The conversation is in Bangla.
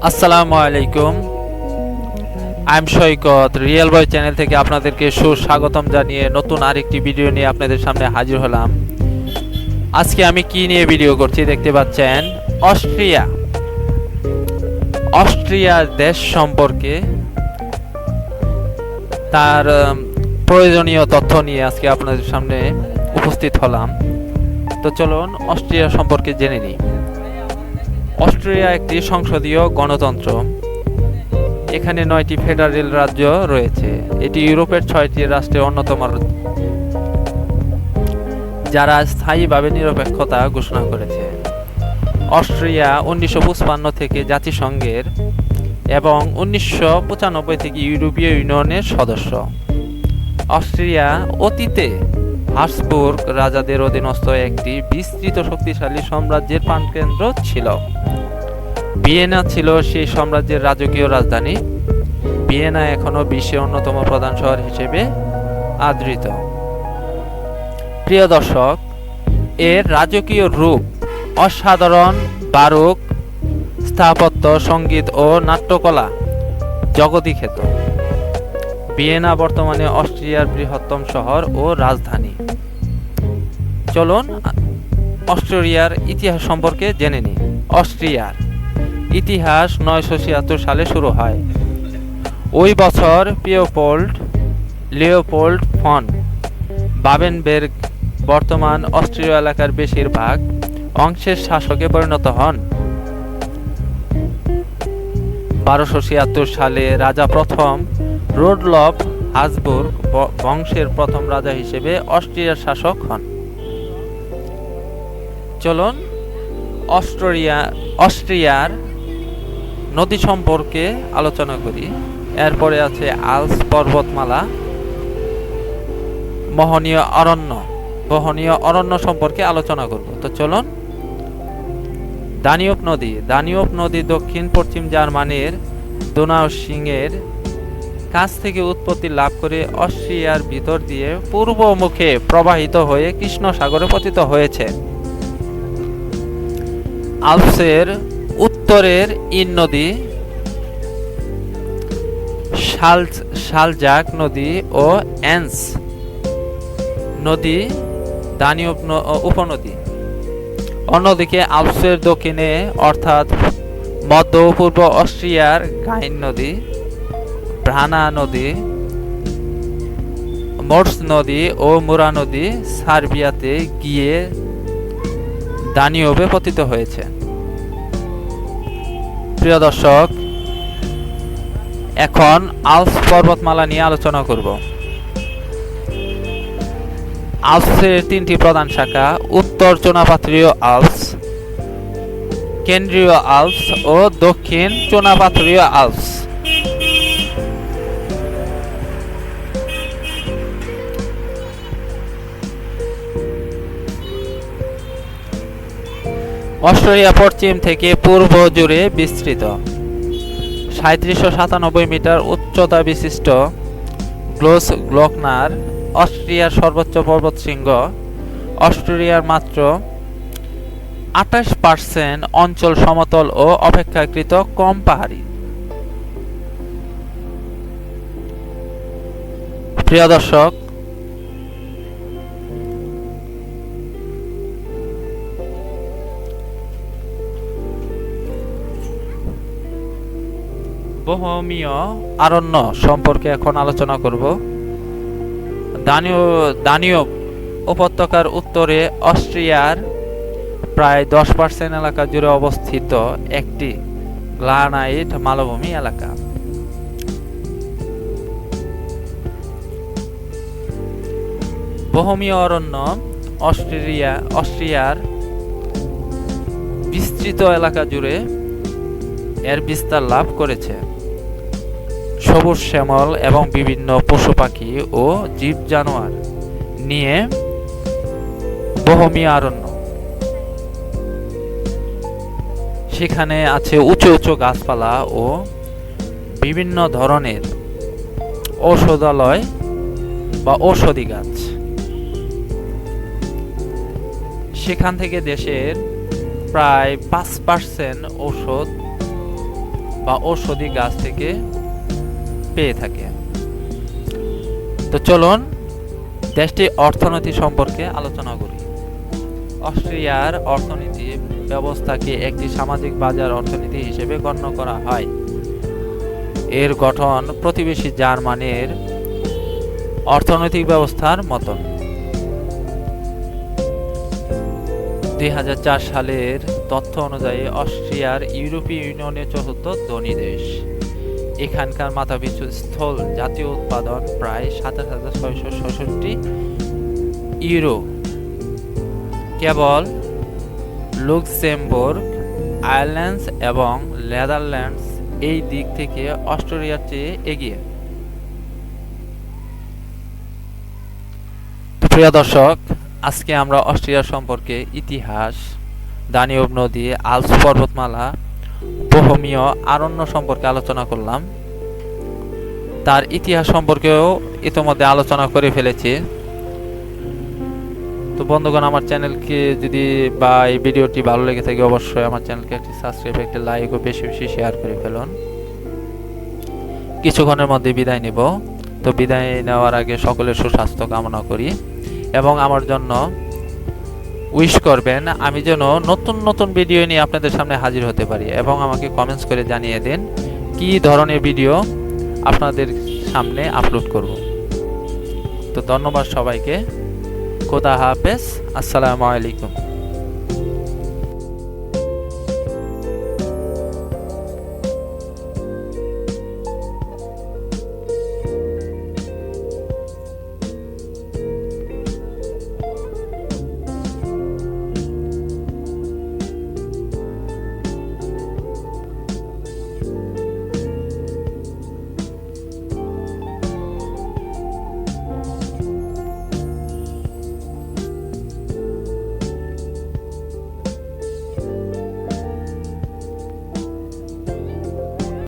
আসসালামু আলাইকুম। I am Saikat real boy channel থেকে আপনাদেরকে সুস্বাগতম জানিয়ে নতুন আরেকটি ভিডিও নিয়ে আপনাদের সামনে হাজির হলাম। আজকে আমি কি নিয়ে ভিডিও করছি দেখতে পাচ্ছেন, অস্ট্রিয়া দেশ সম্পর্কে তার প্রয়োজনীয় তথ্য নিয়ে আজকে আপনাদের সামনে উপস্থিত হলাম। তো চলুন অস্ট্রিয়া সম্পর্কে জেনে নিই। অস্ট্রিয়া একটি সংসদীয় গণতন্ত্র। এখানে 9টি ফেডারেল রাজ্য রয়েছে। এটি ইউরোপের 6টি রাষ্ট্রের অন্যতম, যারা স্থায়ীভাবে নিরপেক্ষতা ঘোষণা করেছে। অস্ট্রিয়া 1955 থেকে জাতিসংঘের এবং 1995 থেকে ইউরোপীয় ইউনিয়নের সদস্য। অস্ট্রিয়া অতীতে হাবসবুর্গ রাজাদের অধীনস্থ একটি বিস্তৃত শক্তিশালী সাম্রাজ্যের প্রাণকেন্দ্র ছিল। ভিয়েনা ছিল সেই সাম্রাজ্যের রাজকীয় রাজধানী। ভিয়েনা এখনো বিশ্বের অন্যতম প্রধান শহর হিসেবে আদৃত। প্রিয় দর্শক, এর রাজকীয় রূপ অসাধারণ, বারুক স্থাপত্য, সঙ্গীত ও নাট্যকলা জগৎই খ্যাত। ভিয়েনা বর্তমানে অস্ট্রিয়ার বৃহত্তম শহর ও রাজধানী। চলুন অস্ট্রিয়ার ইতিহাস সম্পর্কে জেনে নিই। অস্ট্রিয়ার ইতিহাস 976 সালে শুরু হয়। ওই বছর লিওপোল্ড ফন বাবেনবের্গ বর্তমান অস্ট্রিয়া এলাকার বেশিরভাগ অংশের শাসকে পরিণত হন। 1276 সালে রাজা প্রথম রোডলফ হাবসবুর্গ বংশের প্রথম রাজা হিসেবে অস্ট্রিয়ার শাসক হন। চলুন অস্ট্রিয়ার নদী সম্পর্কে আলোচনা করি। এরপরে আছে আল্পস পর্বতমালা, মোহনীয় অরণ্য সম্পর্কে আলোচনা করব। তো চলুন, দানিউব নদী দক্ষিণ পশ্চিম জার্মানির ডোনাউসিংয়ের কাছ থেকে উৎপত্তি লাভ করে অস্ট্রিয়ার ভিতর দিয়ে পূর্ব মুখে প্রবাহিত হয়ে কৃষ্ণ সাগরে পতিত হয়েছে। আল্পসের উত্তরের ইন নদী, শালজাক নদী ও এন্স নদী দানিউব উপনদী। অন্যদিকে আল্পসের দক্ষিণে অর্থাৎ মধ্য ও পূর্ব অস্ট্রিয়ার গাইন নদী, ব্রানা নদী, মোর্স নদী ও মুরা নদী সার্বিয়াতে গিয়ে দানিউবে পতিত হয়েছে। প্রিয় দর্শক, এখন আল্পস পর্বতমালা নিয়ে আলোচনা করব। আল্পসের 3টি প্রধান শাখা: উত্তর চুনাপাথরীয় আল্পস, কেন্দ্রীয় আল্পস ও দক্ষিণ চুনাপাথরীয় আল্পস। অস্ট্রিয়া পশ্চিম থেকে পূর্ব জুড়ে বিস্তৃত। 3797 মিটার উচ্চতা বিশিষ্ট গ্লোকনার অস্ট্রিয়ার সর্বোচ্চ পর্বতশৃঙ্গ। অস্ট্রিয়ার মাত্র 28% অঞ্চল সমতল ও অপেক্ষাকৃত কম পাহাড়ি। প্রিয় দর্শক, বোহেমীয় অরণ্য সম্পর্কে এখন আলোচনা করব। দানিউব উপত্যকার উত্তরে অস্ট্রিয়ার প্রায় 10% এলাকা জুড়ে অবস্থিত একটি গ্রানাইট মালভূমি এলাকা। বোহেমীয় অরণ্য অস্ট্রিয়ার বিস্তৃত এলাকা জুড়ে এর বিস্তার লাভ করেছে। সবুজ শ্যামল এবং বিভিন্ন পশু পাখি ও জীব জানোয়ার নিয়ে বোহেমীয় অরণ্য। সেখানে আছে উঁচু উঁচু গাছপালা ও বিভিন্ন ধরনের ঔষধালয় বা ঔষধি গাছ। সেখান থেকে দেশের প্রায় 5% ঔষধ বা ঔষধি গাছ থেকে পেয়ে থাকে। তো চলুন দেশটির অর্থনীতি সম্পর্কে আলোচনা করি। অস্ট্রিয়ার অর্থনীতি ব্যবস্থাকে একটি সামাজিক বাজার অর্থনীতি হিসেবে গণ্য করা হয়। এর গঠন প্রতিবেশী জার্মানির অর্থনৈতিক ব্যবস্থার মতন। 2004 সালের তথ্য অনুযায়ী অস্ট্রিয়ার ইউরোপীয় ইউনিয়নের চতুর্থ ধনী দেশ। এখানকার মাথাপিছু স্থূল জাতীয় উৎপাদন প্রায় 27,666 ইউরো। কেবল লুক্সেমবুর্গ, আয়ারল্যান্ড এবং নেদারল্যান্ডস এই দিক থেকে অস্ট্রিয়ার চেয়ে এগিয়ে। প্রিয় দর্শক, আজকে আমরা অস্ট্রিয়া সম্পর্কে ইতিহাস, দানিউব নদী, আল্পস পর্বতমালা, বোহেমীয় অরণ্য সম্পর্কে আলোচনা করলাম। তার ইতিহাস সম্পর্কেও ইতোমধ্যে আলোচনা করে ফেলেছি। তো বন্ধুগণ, আমার চ্যানেলকে যদি বা এই ভিডিওটি ভালো লেগে থাকে অবশ্যই আমার চ্যানেলকে একটি সাবস্ক্রাইব, একটি লাইক ও বেশি বেশি শেয়ার করে ফেলুন। কিছুক্ষণের মধ্যে বিদায় নেব। তো বিদায় নেওয়ার আগে সকলের সুস্বাস্থ্য কামনা করি এবং আমার জন্য উইশ করবেন আমি যেন নতুন নতুন ভিডিও নিয়ে আপনাদের সামনে হাজির হতে পারি এবং আমাকে কমেন্টস করে জানিয়ে দেন কি ধরনের ভিডিও আপনাদের সামনে আপলোড করব। তো ধন্যবাদ সবাইকে। খোদা হাফেজ। আসসালামু আলাইকুম।